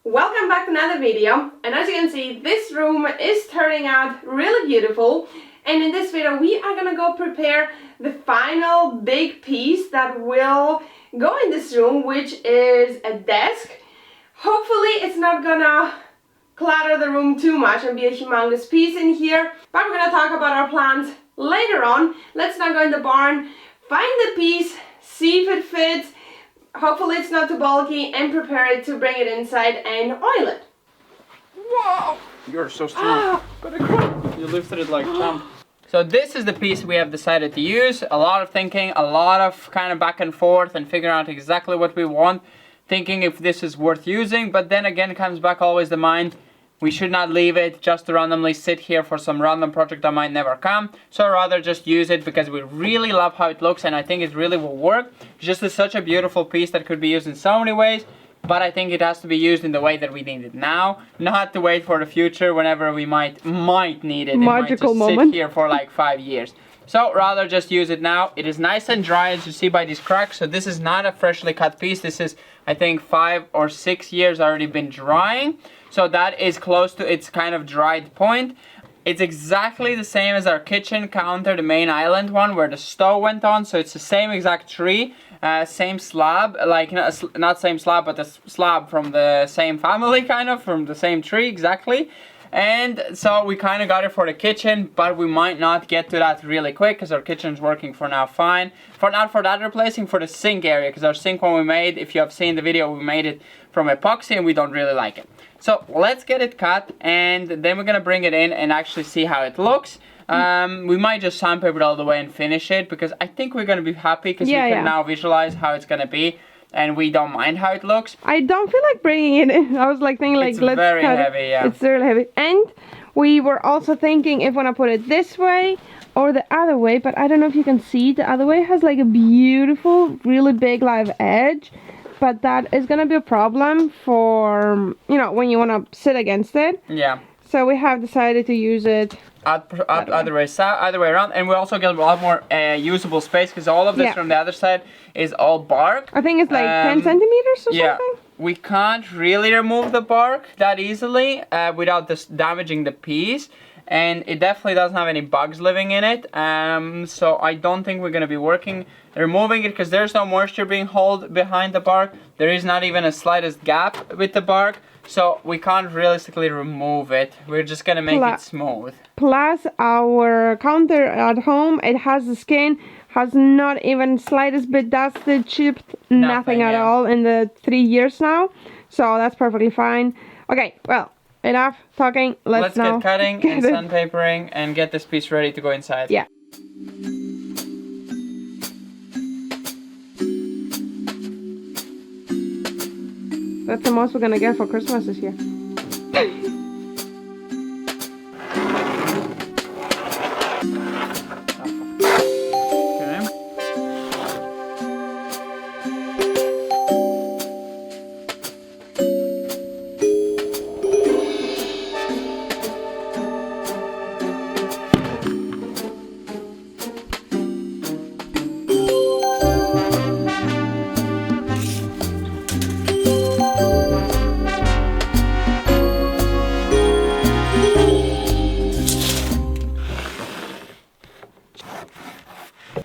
Welcome back to another video, and as you can see, this room is turning out really beautiful. And in this video we are gonna go prepare the final big piece that will go in this room, which is a desk. Hopefully it's not gonna clutter the room too much and be a humongous piece in here, but we're gonna talk about our plans later on. Let's now go in the barn, find the piece, see if it fits. Hopefully it's not too bulky, and prepare it to bring it inside and oil it. Whoa! You're so strong. You lifted it like champ. So this is the piece we have decided to use. A lot of thinking, a lot of kind of back and forth and figuring out exactly what we want. Thinking if this is worth using, but then again comes back always the mind. We should not leave it just to randomly sit here for some random project that might never come. So I'd rather just use it because we really love how it looks and I think it really will work. It's just such a beautiful piece that could be used in so many ways. But I think it has to be used in the way that we need it now. Not to wait for the future whenever we might need it. Magical it might just sit here for like 5 years. So rather just use it now. It is nice and dry, as you see by these cracks. So this is not a freshly cut piece. This is, I think, 5 or 6 years already been drying. So that is close to its kind of dried point. It's exactly the same as our kitchen counter, the main island one, where the stove went on. So it's the same exact tree, same slab, like not same slab, but the slab from the same family, kind of, from the same tree, exactly. And so we kind of got it for the kitchen, but we might not get to that really quick because our kitchen's working for now fine. Not for that replacing, for the sink area, because our sink one we made, if you have seen the video, we made it from epoxy and we don't really like it. So let's get it cut and then we're gonna bring it in and actually see how it looks. We might just sandpaper it all the way and finish it because I think we're gonna be happy because we can now visualize how it's gonna be. And we don't mind how it looks. I don't feel like bringing it in. I was like thinking like, it's let's very cut heavy, it. yeah. It's really heavy. And we were also thinking if we want to put it this way or the other way, but I don't know if you can see, the other way has like a beautiful, really big live edge. But that is going to be a problem for, you know, when you want to sit against it. Yeah. So we have decided to use it either way around, and we also get a lot more usable space because all of this from the other side is all bark. I think it's like 10 centimeters or something. We can't really remove the bark that easily without this damaging the piece, and it definitely doesn't have any bugs living in it. So I don't think we're gonna be removing it because there's no moisture being held behind the bark. There is not even a slightest gap with the bark. So we can't realistically remove it. We're just gonna make it smooth. Plus our counter at home, it has the skin, has not even slightest bit dusted, chipped, nothing at all in the 3 years now. So that's perfectly fine. Okay, well, enough talking. Let's get cutting and sandpapering and get this piece ready to go inside. Yeah. That's the most we're gonna get for Christmas this year.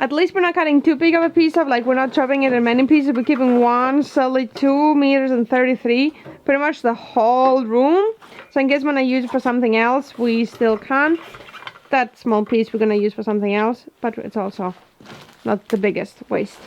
At least we're not cutting too big of a piece of, like we're not chopping it in many pieces. We're keeping one solid 2 meters and 33, pretty much the whole room. So in case when I use it for something else, we still can. That small piece we're gonna use for something else, but it's also not the biggest waste.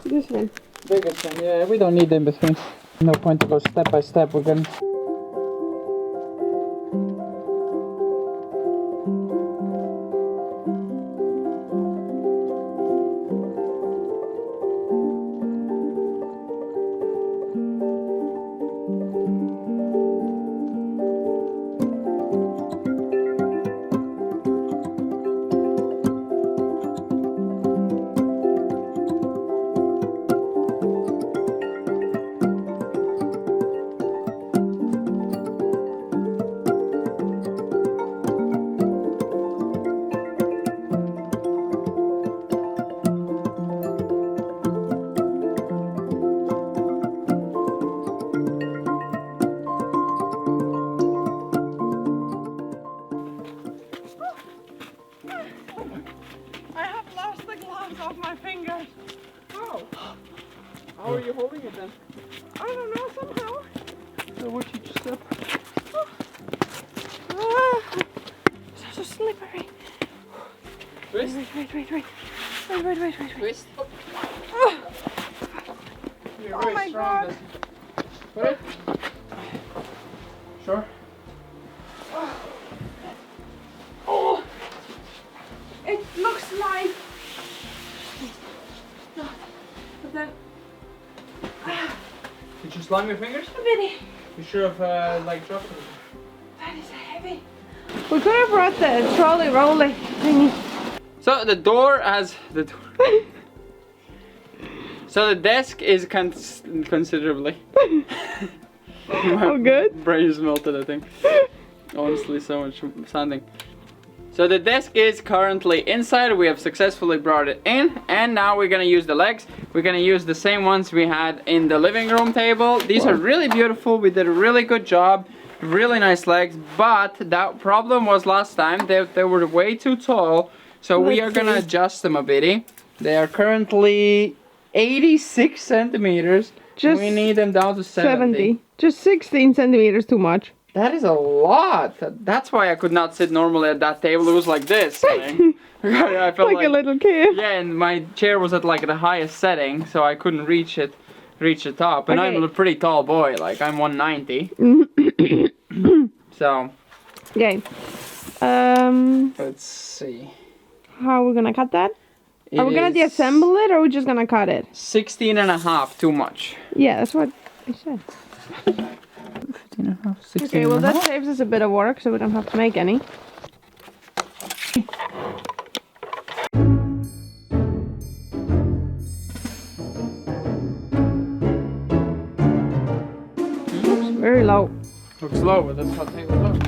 This one. Biggest one, yeah, we don't need in between. No point to go step by step, we're gonna... I have lost the gloves off my fingers. Oh. How are you holding it then? I don't know, somehow. So what you just up? So slippery. Twist? Wait. Twist. Oh, You're Oh very my strong. God. Put it. Sure. oh. It looks like... But then... Did you slime your fingers? A bit. You should have like dropped it. That is heavy. We could have brought the trolley rolly thingy. So the door has the door. So the desk is considerably. Oh, good. Brain is melted, I think. Honestly, so much sanding. So the desk is currently inside. We have successfully brought it in, and now we're gonna use the legs. We're gonna use the same ones we had in the living room table. These are really beautiful. We did a really good job. Really nice legs, but that problem was last time they were way too tall. So we are gonna adjust them a bit. They are currently 86 centimeters. Just we need them down to 70. Just 16 centimeters too much. That is a lot. That's why I could not sit normally at that table. It was like this. I felt like a little kid. Yeah, and my chair was at like the highest setting, so I couldn't reach the top. And Okay. I'm a pretty tall boy. Like I'm 190. So. Okay. Let's see. How are we gonna cut that? Are we gonna deassemble it, or are we just gonna cut it? 16 and a half, too much. Yeah, that's what I said. 15 and a half, 16 Okay, well and a that half. saves us a bit of work, so we don't have to make any. Looks very low. Looks low, but that's how table looks.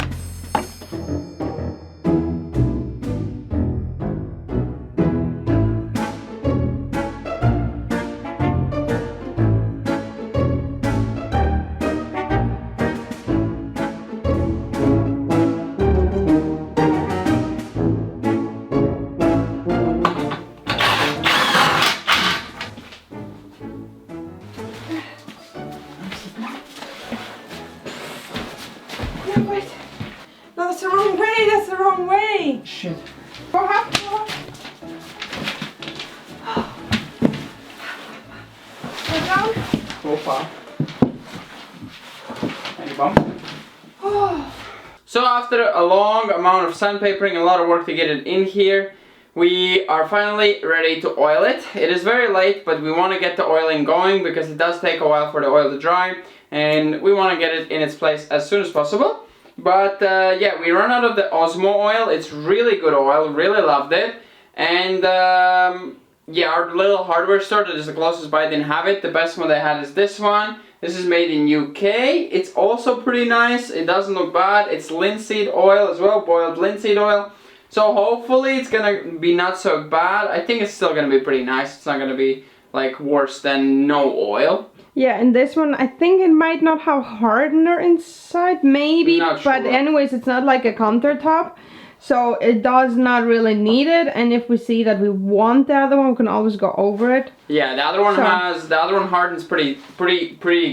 No, wait. No, that's the wrong way. That's the wrong way. Shit. Go up, go up. Go down. Go far. Any bump? Oh. So after a long amount of sandpapering, a lot of work to get it in here, we are finally ready to oil it. It is very late, but we want to get the oiling going because it does take a while for the oil to dry, and we want to get it in its place as soon as possible. But yeah, we run out of the Osmo oil. It's really good oil, really loved it. And yeah, our little hardware store that is the closest by didn't have it. The best one they had is this one. This is made in UK. It's also pretty nice. It doesn't look bad. It's linseed oil as well, boiled linseed oil. So hopefully it's gonna be not so bad. I think it's still gonna be pretty nice. It's not gonna be like worse than no oil. Yeah, and this one, I think it might not have hardener inside, maybe. Not but sure. anyways, it's not like a countertop. So it does not really need it. And if we see that we want the other one, we can always go over it. Yeah, the other one hardens pretty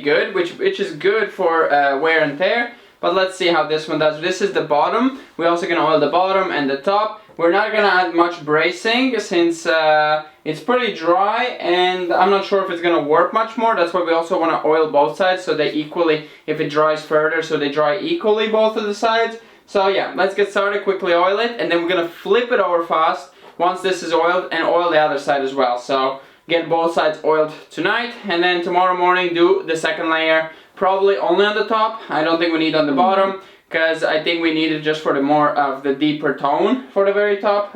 good, which is good for wear and tear. But let's see how this one does. This is the bottom. We're also gonna oil the bottom and the top. We're not gonna add much bracing since it's pretty dry, and I'm not sure if it's gonna work much more. That's why we also want to oil both sides so they equally, if it dries further, so they dry equally both of the sides. So yeah, let's get started, quickly oil it, and then we're gonna flip it over fast once this is oiled, and oil the other side as well. So get both sides oiled tonight, and then tomorrow morning do the second layer, probably only on the top. I don't think we need on the bottom, because I think we need it just for the more of the deeper tone for the very top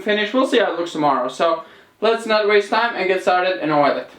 finish. We'll see how it looks tomorrow. So let's not waste time and get started and oil it.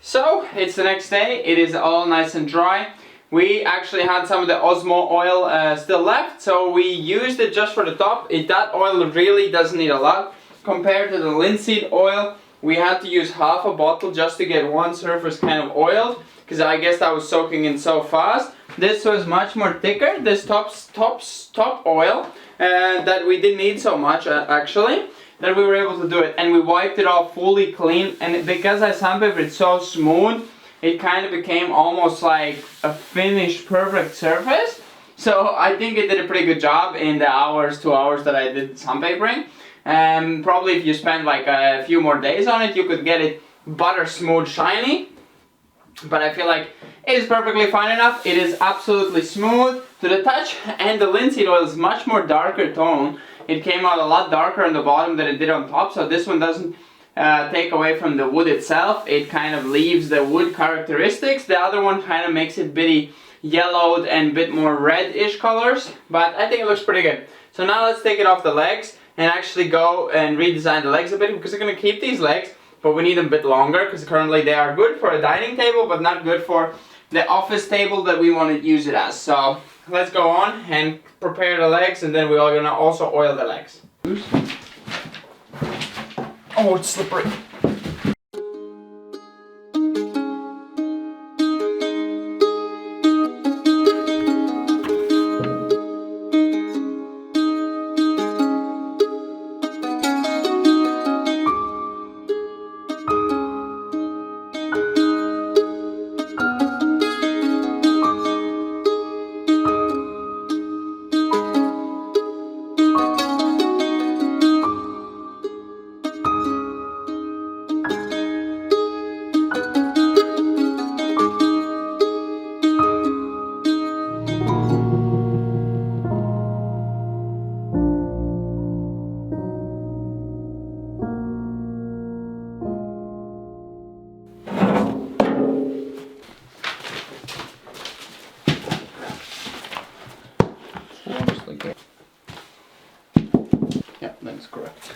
So it's the next day, it is all nice and dry. We actually had some of the Osmo oil still left, so we used it just for the top. That oil really doesn't need a lot. Compared to the linseed oil, we had to use half a bottle just to get one surface kind of oiled, because I guess that was soaking in so fast. This was much more thicker, this top oil, that we didn't need so much actually. That we were able to do it, and we wiped it off fully clean, and because I sandpapered it so smooth, it kind of became almost like a finished perfect surface. So I think it did a pretty good job in the 2 hours that I did sandpapering. Probably if you spend like a few more days on it, you could get it butter smooth shiny, but I feel like it is perfectly fine enough. It is absolutely smooth to the touch, and the linseed oil is much more darker tone. It came out a lot darker on the bottom than it did on top, so this one doesn't take away from the wood itself. It kind of leaves the wood characteristics. The other one kind of makes it bitty yellowed and a bit more reddish colors, but I think it looks pretty good. So now let's take it off the legs and actually go and redesign the legs a bit, because we're going to keep these legs, but we need them a bit longer because currently they are good for a dining table but not good for the office table that we want to use it as. So let's go on and prepare the legs, and then we are going to also oil the legs. Oh, it's slippery. is correct.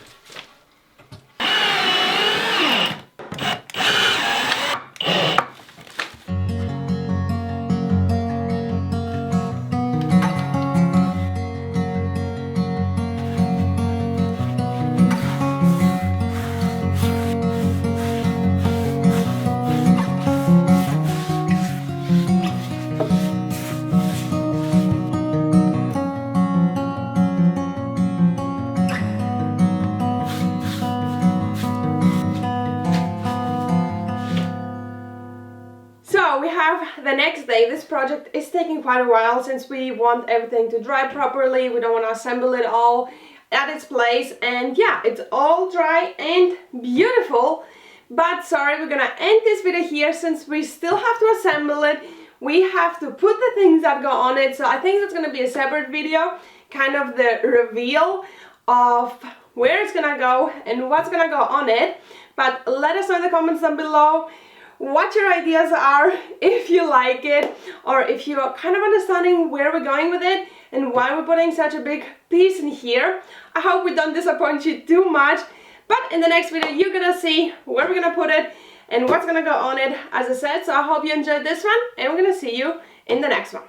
So we have the next day. This project is taking quite a while since we want everything to dry properly. We don't want to assemble it all at its place, and yeah, it's all dry and beautiful. But sorry, we're gonna end this video here since we still have to assemble it. We have to put the things that go on it, so I think that's gonna be a separate video, kind of the reveal of where it's gonna go and what's gonna go on it. But let us know in the comments down below what your ideas are, if you like it, or if you are kind of understanding where we're going with it and why we're putting such a big piece in here. I hope we don't disappoint you too much, but in the next video you're gonna see where we're gonna put it and what's gonna go on it, as I said. So I hope you enjoyed this one, and we're gonna see you in the next one.